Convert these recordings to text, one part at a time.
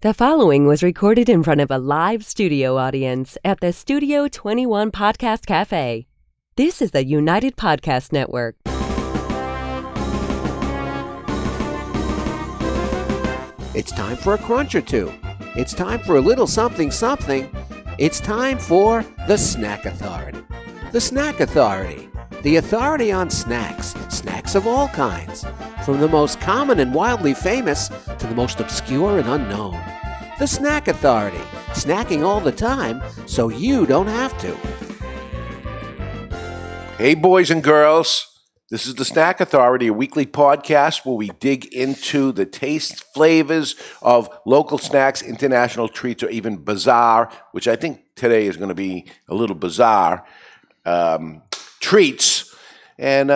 The following was recorded in front of a live studio audience at the Studio 21 Podcast Café. This is the United Podcast Network. It's time for a crunch or two. It's time for a little something something. It's time for the Snack Authority. The Snack Authority. The authority on snacks. Snacks of all kinds. From the most common and wildly famous to the most obscure and unknown. The Snack Authority. Snacking all the time so you don't have to. Hey, boys and girls. This is the Snack Authority, a weekly podcast where we dig into the taste, flavors of local snacks, international treats, or even bizarre, which I think today is going to be a little bizarre, treats. And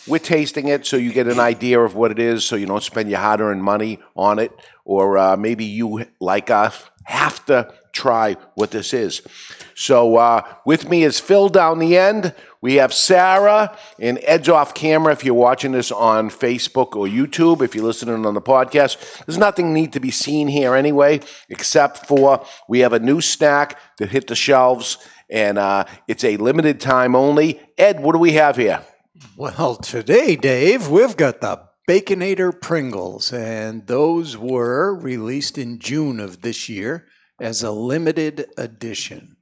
we're tasting it so you get an idea of what it is so you don't spend your hard-earned money on it. Or maybe you, like us, have to try what this is. So with me is Phil down the end. We have Sarah, and Ed's off camera if you're watching this on Facebook or YouTube. If you're listening on the podcast, there's nothing need to be seen here anyway, except for we have a new snack that hit the shelves, and it's a limited time only. Ed, what do we have here? Well, today, Dave, we've got the Baconator Pringles, and those were released in June of this year as a limited edition.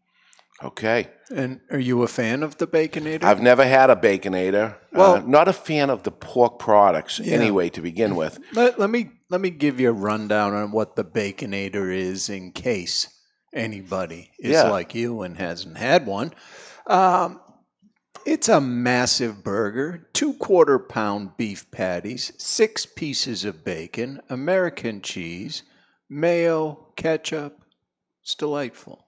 Okay. And are you a fan of the Baconator? I've never had a Baconator. Well, not a fan of the pork products anyway to begin with. Let me give you a rundown on what the Baconator is in case anybody is like you and hasn't had one. It's a massive burger, 2/4 pound beef patties, 6 pieces of bacon, American cheese, mayo, ketchup. It's delightful.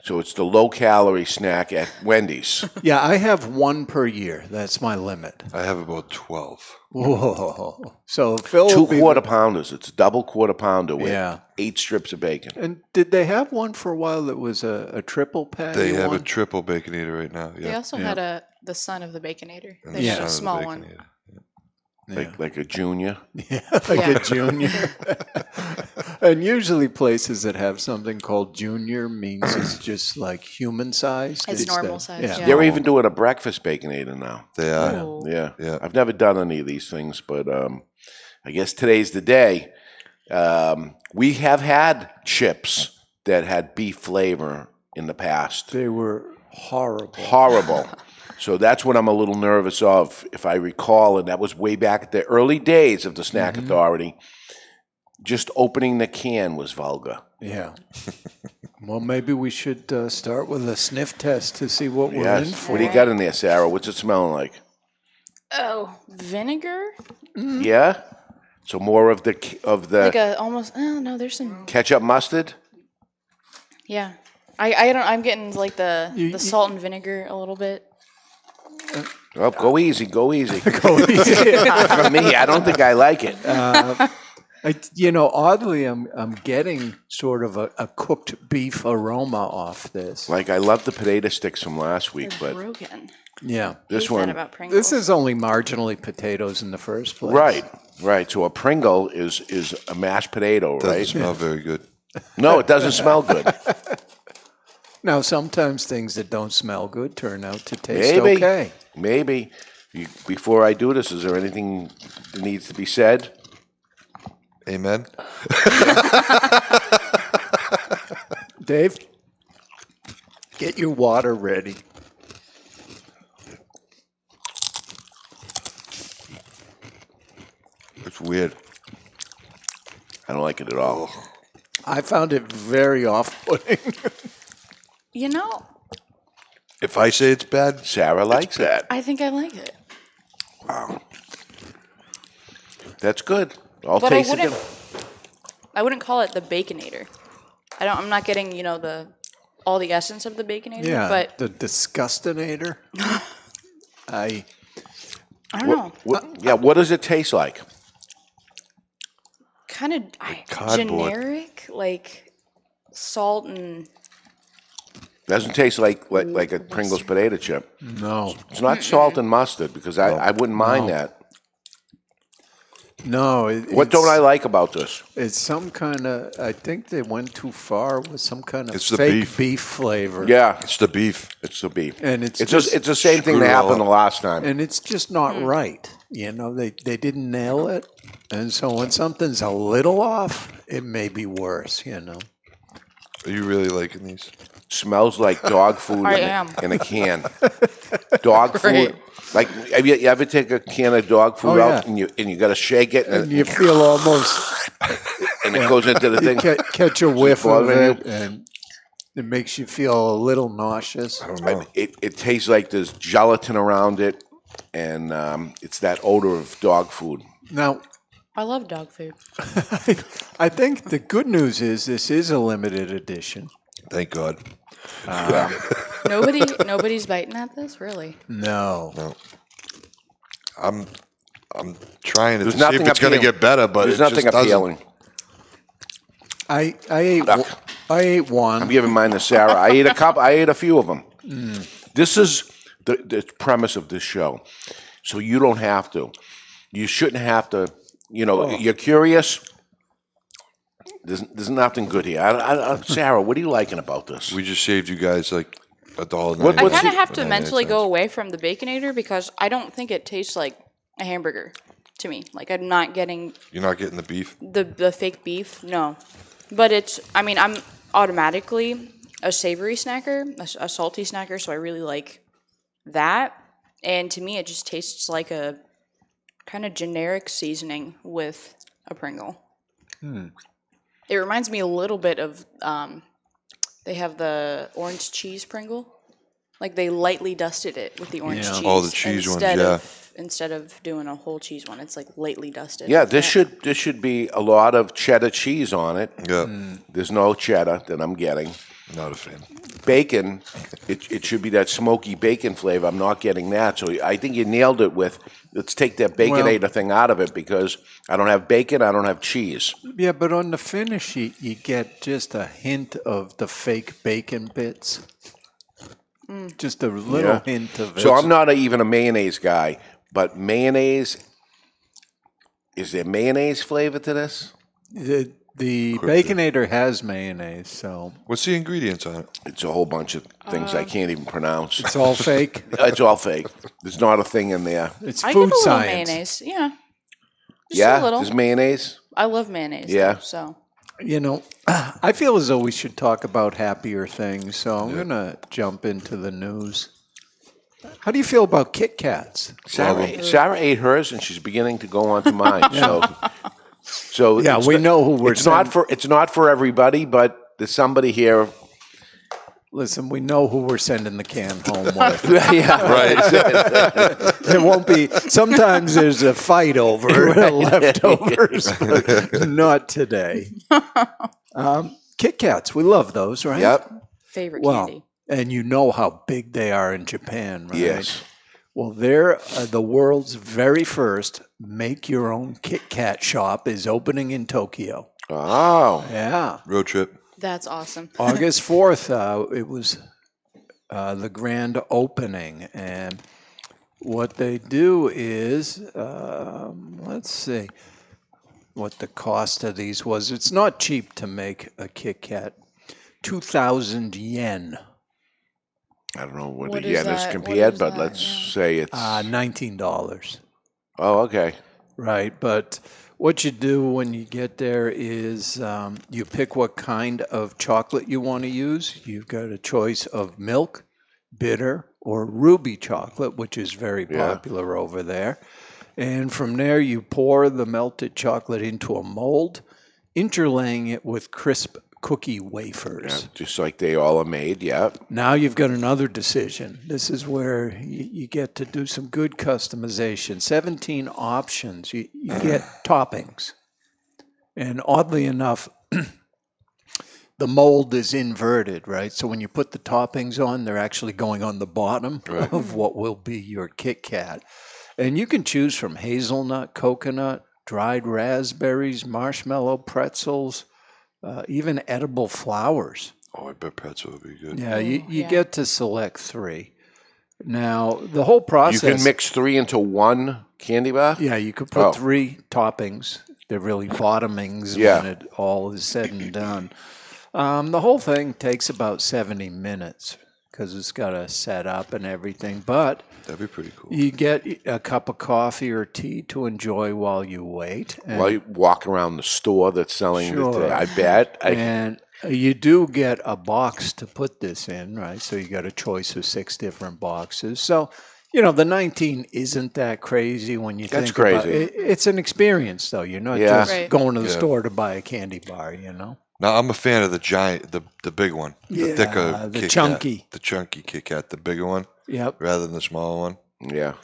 So it's the low-calorie snack at Wendy's. Yeah, I have one per year. That's my limit. I have about 12. Whoa. So Phil, 2 quarter-pounders. It's a double quarter-pounder with 8 strips of bacon. And did they have one for a while that was a triple patty? They have a triple Baconator right now. They also had the son of the Baconator. And They had the a son small of the one. Baconator. Like a junior. Yeah, a junior. And usually places that have something called junior means it's just like human size. It's normal size, yeah. They're even doing a breakfast Baconator now. They are. Oh. Yeah. I've never done any of these things, but I guess today's the day. We have had chips that had beef flavor in the past. They were horrible. Horrible. So that's what I'm a little nervous of, if I recall, and that was way back at the early days of the Snack Authority. Just opening the can was vulgar. Yeah. Well, maybe we should start with a sniff test to see what we're in for. What do you got in there, Sarah? What's it smelling like? Oh, vinegar? Yeah? So more of the Like a almost, oh no, there's some. ketchup mustard? Yeah. I'm getting like the salt and vinegar a little bit. Oh, go easy. Go easy. For me, I don't think I like it. Oddly, I'm getting sort of a cooked beef aroma off this. Like, I love the potato sticks from last week, They're but broken. Yeah. this Hate one, that about Pringles. This is only marginally potatoes in the first place. right. So a Pringle is a mashed potato, Doesn't right? smell very good. No, it doesn't smell good. Now, sometimes things that don't smell good turn out to taste okay. Maybe. Before I do this, is there anything that needs to be said? Amen. Dave, get your water ready. It's weird. I don't like it at all. I found it very off-putting. You know, If I say it's bad, Sarah likes that. I think I like it. Wow. That's good. I'll But taste it. I wouldn't call it the Baconator. I'm not getting, all the essence of the Baconator. Yeah, But the Disgustinator. I don't know. What does it taste like? Kind of cardboard. generic, like salt and. Doesn't taste like a Pringles potato chip. No. It's not salt and mustard because I wouldn't mind that. No. What don't I like about this? It's some kind of, I think they went too far with some kind of It's the fake beef. flavor. Yeah, It's the beef. it's the beef. And it's It's just, just it's the same thing screwed that it all happened the up. last time. and it's just not right. You know, they didn't nail it. And so when something's a little off, it may be worse, you know. Are you really liking these? Smells like dog food I in, am. in a can. Dog Great. food. Like, have you ever take a can of dog food Oh, out yeah. and you got to shake it And you feel almost, and it goes into the thing? catch a whiff of bothering it, and it makes you feel a little nauseous. I don't know. It tastes like there's gelatin around it, and it's that odor of dog food. Now, I love dog food. I think the good news is this is a limited edition. Thank God. Nobody's biting at this, really. No. I'm trying to There's see if nothing it's going to appealing. get better, but There's it nothing just doesn't. appealing. I ate one. I'm giving mine to Sarah. I ate a few of them. This is the premise of this show. So you don't have to. You shouldn't have to. You know, you're curious. There's nothing good here. Sarah, what are you liking about this? We just saved you guys like $1.99. What- I what's kind of the- have to mentally go away from the Baconator because I don't think it tastes like a hamburger to me. Like I'm not getting You're not getting the beef? the fake beef. No, but it's. I mean, I'm automatically a savory snacker, a salty snacker, so I really like that. And to me, it just tastes like a kind of generic seasoning with a Pringle. It reminds me a little bit of, they have the orange cheese Pringle. Like they lightly dusted it with the orange Yeah. cheese. Oh, the cheese ones, Instead of doing a whole cheese one, it's like lightly dusted. Yeah, with this should be a lot of cheddar cheese on it. Yeah. There's no cheddar that I'm getting. Not a fan. Bacon, it should be that smoky bacon flavor. I'm not getting that. So I think you nailed it with, let's take that Baconator thing out of it because I don't have bacon, I don't have cheese. Yeah, but on the finish, you get just a hint of the fake bacon bits. Just a little hint of it. So I'm not even a mayonnaise guy, but mayonnaise, is there mayonnaise flavor to this? The Baconator has mayonnaise, so What's the ingredients on it? It's a whole bunch of things I can't even pronounce. it's all fake. It's all fake. There's not a thing in there. It's I food give a little science. mayonnaise. Yeah. Just Yeah, a little. there's mayonnaise. I love mayonnaise. Yeah. Though, so You know, I feel as though we should talk about happier things, so I'm going to jump into the news. How do you feel about Kit Kats? Sarah ate hers, and she's beginning to go on to mine. So Yeah, it's we not- know who we're It's not for everybody, but there's somebody here. Listen, we know who we're sending the can home with. Yeah, Right. There won't be. Sometimes there's a fight over leftovers, but not today. Kit Kats, we love those, right? Yep. favorite Well, candy. and you know how big they are in Japan, right? Yes. Well, they're the world's very first make-your-own Kit Kat shop is opening in Tokyo. Oh. Yeah, Road trip. That's awesome. August 4th. It was the grand opening, and what they do is, let's see what the cost of these was. It's not cheap to make a Kit Kat. 2,000 yen. I don't know what What the is yen is that? What compared, is but that? let's Yeah. say it's. $19. Oh, okay. Right, but what you do when you get there is you pick what kind of chocolate you want to use. You've got a choice of milk, bitter, or ruby chocolate, which is very popular over there. And from there, you pour the melted chocolate into a mold, interlaying it with crisp cookie wafers. Yeah, just like they all are made. Yeah. Now you've got another decision. This is where you get to do some good customization. 17 options. You get toppings. And oddly enough, the mold is inverted, right? So when you put the toppings on, they're actually going on the bottom of what will be your Kit Kat. And you can choose from hazelnut, coconut, dried raspberries, marshmallow, pretzels, even edible flowers. Oh, I bet pretzel would be good. Yeah, you yeah. get to select 3. Now, the whole process... You can mix 3 into 1 candy bar? Yeah, you could put Oh. 3 toppings. They're really bottomings Yeah. when it all is said and done. The whole thing takes about 70 minutes because it's got to set up and everything. But That'd be pretty cool. you get a cup of coffee or tea to enjoy while you wait. And, While you walk around the store that's selling Sure. it, I bet. and you do get a box to put this in, right? So you got a choice of 6 different boxes. So, the 19 isn't that crazy when you That's think about crazy. it. It's an experience, though. You're not Yeah. just Right. going to the Yeah. store to buy a candy bar, Now I'm a fan of the giant, the big one, the thicker, the Kit chunky. Kat, the chunky Kit Kat, the bigger one, Yep. rather than the smaller one. Yeah.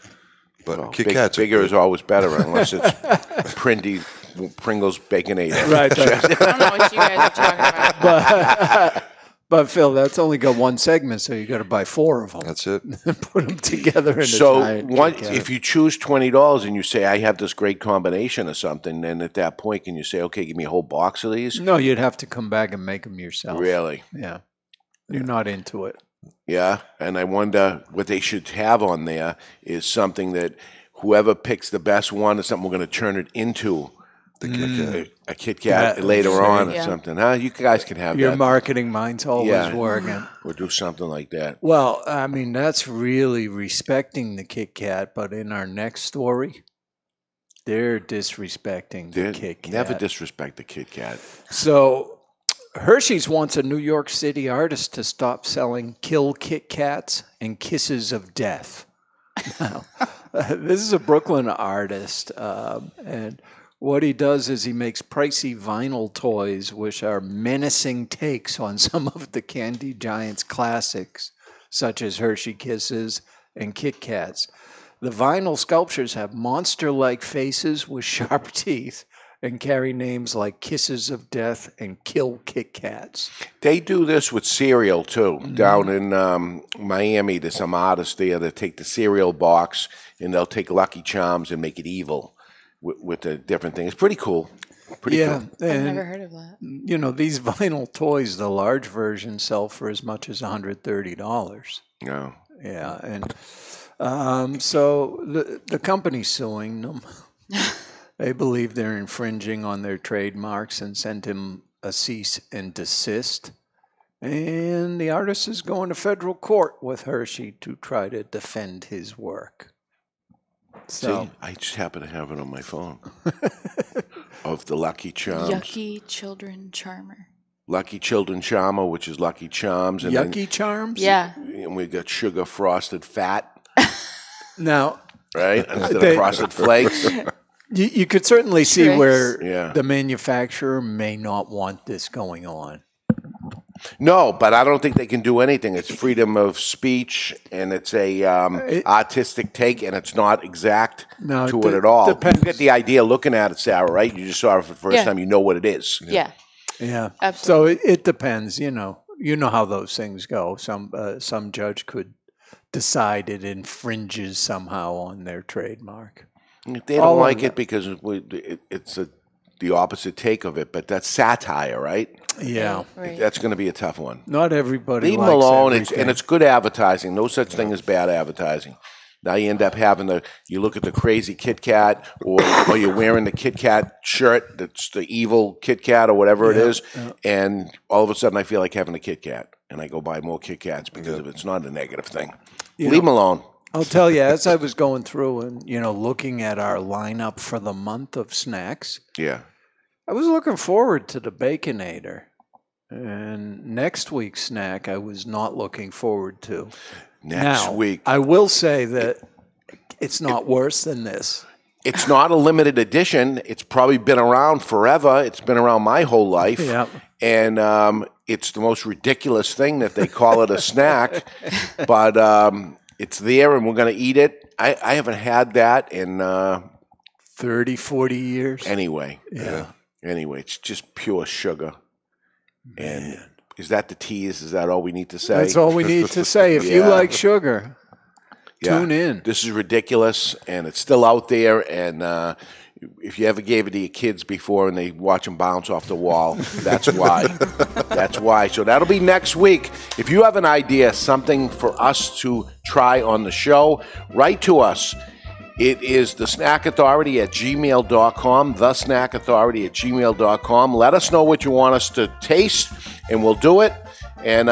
But Well, Kit Kats are bigger good. is always better unless it's Pringles Baconator. Right. I don't know what you guys are talking about. But Phil, that's only got one segment, so you got to buy 4 of them That's it. and put them together in a So giant what, Kit Kat. if you choose $20 and you say, I have this great combination of something, then at that point, can you say, okay, give me a whole box of these? No, you'd have to come back and make them yourself. Really? Yeah. You're not into it. Yeah. And I wonder what they should have on there is something that whoever picks the best one is something we're going to turn it into The Kit Kat. a Kit Kat Yeah, later sure. on or Yeah. something. Huh? You guys can have Your that. marketing mind's always Yeah. working. We'll do something like that. Well, I mean, that's really respecting the Kit Kat, but in our next story, they're disrespecting the Kit Kat. Never disrespect the Kit Kat. So, Hershey's wants a New York City artist to stop selling Kill Kit Kats and Kisses of Death. Now, this is a Brooklyn artist, and what he does is he makes pricey vinyl toys, which are menacing takes on some of the Candy Giants classics, such as Hershey Kisses and Kit Kats. The vinyl sculptures have monster-like faces with sharp teeth and carry names like Kisses of Death and Kill Kit Kats. They do this with cereal too. Down in Miami, there's some artists there that take the cereal box and they'll take Lucky Charms and make it evil with the different things. It's pretty cool. Pretty Yeah, cool. I've and never heard of that. these vinyl toys, the large versions sell for as much as $130. No. Yeah, and so the company's suing them. They believe they're infringing on their trademarks and sent him a cease and desist. And the artist is going to federal court with Hershey to try to defend his work. So See, I just happen to have it on my phone. Of the Lucky Charms. Yucky Children Charmer. Lucky Children Charmer, which is Lucky Charms. And Yucky Charms? Yeah. And we got sugar frosted fat, Now, right? Instead They- of frosted flakes. you could certainly see Tricks. where Yeah. the manufacturer may not want this going on. No, but I don't think they can do anything. It's freedom of speech, and it's a artistic take, and it's not exact No, to it it at all. depends. You get the idea looking at it, Sarah, right? You just saw it for the first Yeah. time. You know what it is. Yeah. Yeah, Absolutely. So it depends. You know how those things go. Some judge could decide it infringes somehow on their trademark. They All don't of like that. it because it's the opposite take of it, but that's satire, right? Yeah, Right. That's going to be a tough one. not everybody. Leave them likes alone, everything. and it's good advertising. No such thing as bad advertising. Now you end up having you look at the crazy Kit Kat, or you're wearing the Kit Kat shirt that's the evil Kit Kat or whatever it Yeah, is, yeah. and all of a sudden I feel like having a Kit Kat, and I go buy more Kit Kats because of it's not a negative thing. You Leave know- them alone. I'll tell you, as I was going through and looking at our lineup for the month of snacks, Yeah. I was looking forward to the Baconator. And next week's snack, I was not looking forward to. Next Now, week. I will say that it's not worse than this. It's not a limited edition. It's probably been around forever. It's been around my whole life. Yeah. And it's the most ridiculous thing that they call it a snack. But it's there, and we're going to eat it. I haven't had that in 30, 40 years. anyway. Yeah. Anyway, it's just pure sugar. And is that the tease? Is that all we need to say? That's all we need to say. If you Yeah. like sugar, Tune in. This is ridiculous, and it's still out there. And if you ever gave it to your kids before and they watch them bounce off the wall, that's why. That's why. So that'll be next week. If you have an idea, something for us to try on the show, write to us. It is thesnackauthority@gmail.com, thesnackauthority@gmail.com. Let us know what you want us to taste, and we'll do it. And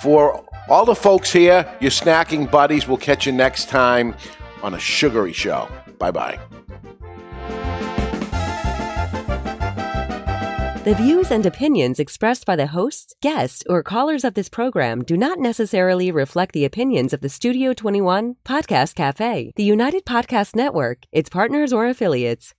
for all the folks here, your snacking buddies, we'll catch you next time on a sugary show. Bye-bye. The views and opinions expressed by the hosts, guests, or callers of this program do not necessarily reflect the opinions of the Studio 21 Podcast Café, the United Podcast Network, its partners, or affiliates.